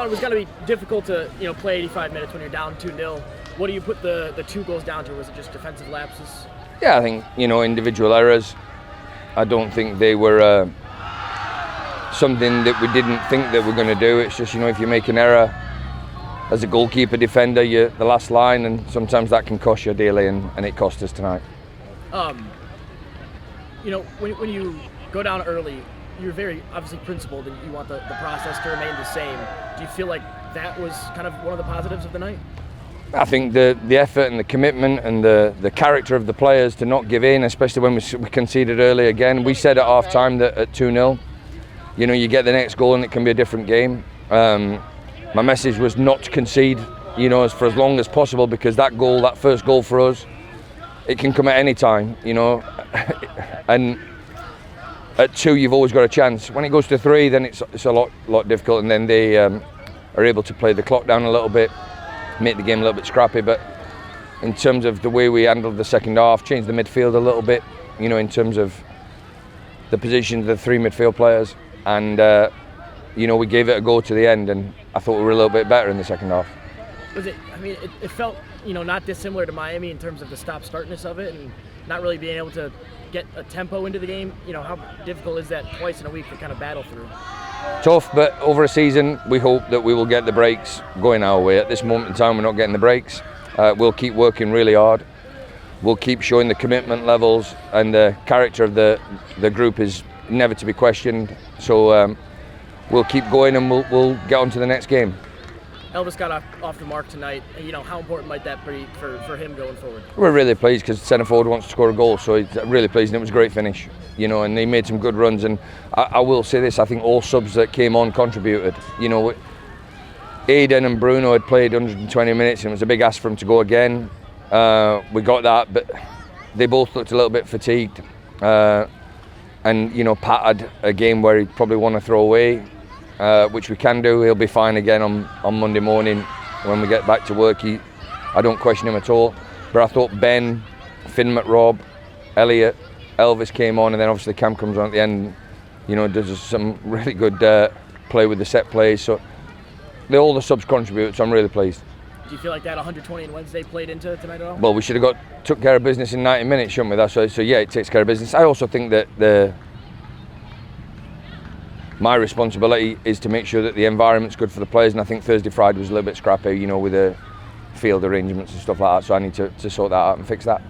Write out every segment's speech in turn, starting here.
it was going to be difficult to play 85 minutes when you're down 2-0. What do you put the 2 goals down to? Was it just defensive lapses? Yeah, I think individual errors. I don't think they were something that we didn't think that we're going to do. It's just if you make an error as a goalkeeper, defender, you're the last line, and sometimes that can cost you dearly, and it cost us tonight. When you go down early, you're very obviously principled, and you want the process to remain the same. Do you feel like that was kind of one of the positives of the night? I think the effort and the commitment and the character of the players to not give in, especially when we conceded early again. We said at half time that at 2-0, you get the next goal and it can be a different game. My message was not to concede, for as long as possible, because that first goal for us, it can come at any time, and at 2 you've always got a chance. When it goes to 3, then it's a lot difficult, and then they are able to play the clock down a little bit, make the game a little bit scrappy. But in terms of the way we handled the second half, changed the midfield a little bit, in terms of the positions of the 3 midfield players, and we gave it a go to the end, and I thought we were a little bit better in the second half. It felt not dissimilar to Miami in terms of the stop-startness of it, and not really being able to get a tempo into the game. How difficult is that twice in a week to kind of battle through? Tough, but over a season we hope that we will get the breaks going our way. At this moment in time we're not getting the breaks. We'll keep working really hard. We'll keep showing the commitment levels, and the character of the group is never to be questioned. So we'll keep going, and we'll get on to the next game. Elvis got off the mark tonight. How important might that be for him going forward? We're really pleased because centre forward wants to score a goal, so it's really pleased, and it was a great finish. And he made some good runs. And I will say this: I think all subs that came on contributed. Aiden and Bruno had played 120 minutes, and it was a big ask for him to go again. We got that, but they both looked a little bit fatigued. And Pat had a game where he'd probably want to throw away. Which we can do. He'll be fine again on Monday morning when we get back to work. I don't question him at all. But I thought Ben, Finn McRob, Elliot, Elvis came on, and then obviously Cam comes on at the end. Does some really good play with the set plays. So all the subs contribute. So I'm really pleased. Do you feel like that 120 on Wednesday played into tonight at all? Well, we should have took care of business in 90 minutes, shouldn't we? So yeah, it takes care of business. I also think that my responsibility is to make sure that the environment's good for the players, and I think Thursday, Friday was a little bit scrappy, with the field arrangements and stuff like that, so I need to sort that out and fix that.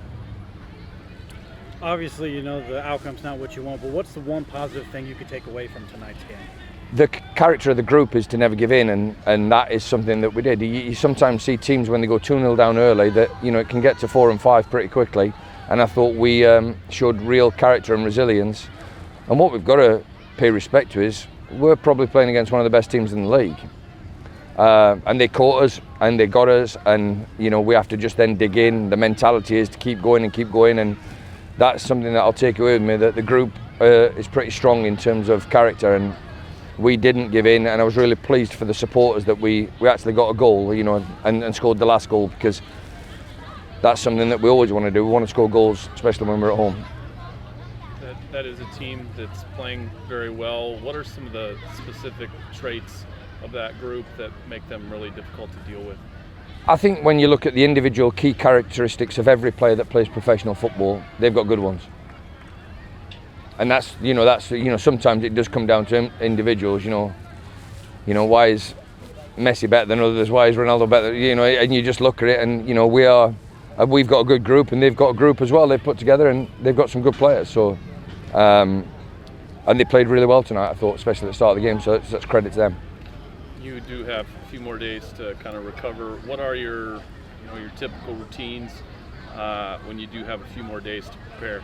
Obviously, the outcome's not what you want, but what's the one positive thing you could take away from tonight's game? The character of the group is to never give in, and that is something that we did. You sometimes see teams when they go 2-0 down early that, it can get to 4 and 5 pretty quickly, and I thought we showed real character and resilience. And what we've got to pay respect to is we're probably playing against one of the best teams in the league, and they caught us and they got us, and we have to just then dig in. The mentality is to keep going, and that's something that I'll take away with me, that the group is pretty strong in terms of character, and we didn't give in. And I was really pleased for the supporters that we actually got a goal, and scored the last goal, because that's something that we always want to do. We want to score goals, especially when we're at home. That is a team that's playing very well. What are some of the specific traits of that group that make them really difficult to deal with? I think when you look at the individual key characteristics of every player that plays professional football, they've got good ones. And that's sometimes it does come down to individuals. Why is Messi better than others? Why is Ronaldo better? And you just look at it, and we've got a good group, and they've got a group as well. They've put together, and they've got some good players. So. And they played really well tonight, I thought, especially at the start of the game, so that's credit to them. You do have a few more days to kind of recover. What are your typical routines when you do have a few more days to prepare?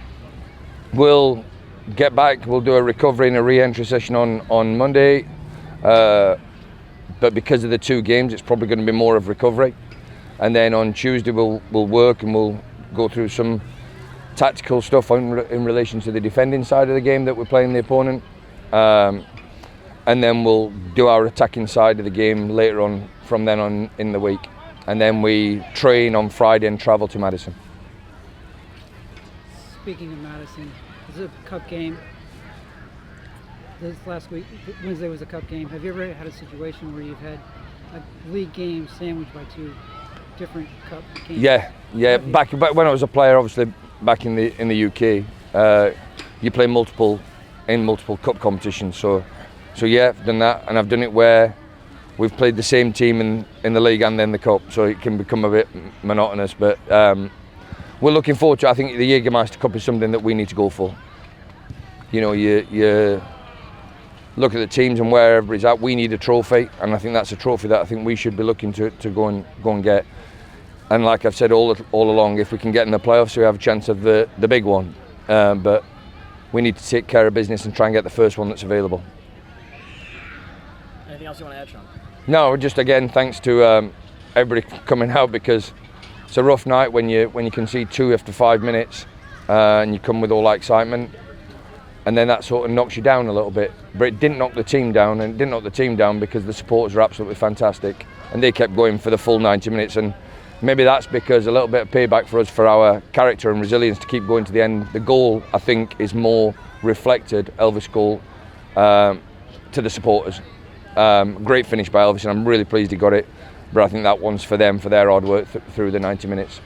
We'll get back, we'll do a recovery and a re-entry session on Monday, but because of the 2 games, it's probably going to be more of recovery. And then on Tuesday we'll work, and we'll go through some tactical stuff in relation to the defending side of the game that we're playing the opponent, and then we'll do our attacking side of the game later on from then on in the week, and then we train on Friday and travel to Madison. Speaking of Madison, this is a cup game. this last week, Wednesday was a cup game. Have you ever had a situation where you've had a league game sandwiched by two different cup games? Yeah. Back when I was a player, obviously back in the UK, you play multiple cup competitions. So yeah, I've done that, and I've done it where we've played the same team in the league and then the cup, so it can become a bit monotonous. But we're looking forward to it. I think the Jägermeister Cup is something that we need to go for. You know, you look at the teams and wherever it's at, we need a trophy, and I think that's a trophy that I think we should be looking to go and get. And like I've said all along, if we can get in the playoffs, we have a chance of the big one. But we need to take care of business and try and get the first one that's available. Anything else you want to add, Sean? No, just again, thanks to everybody coming out, because it's a rough night when you concede 2 after 5 minutes, and you come with all that excitement, and then that sort of knocks you down a little bit. But it didn't knock the team down, and it didn't knock the team down because the supporters are absolutely fantastic, and they kept going for the full 90 minutes. And maybe that's because a little bit of payback for us for our character and resilience to keep going to the end. The goal, I think, is more reflected, Elvis' goal, to the supporters. Great finish by Elvis, and I'm really pleased he got it. But I think that one's for them, for their hard work through the 90 minutes.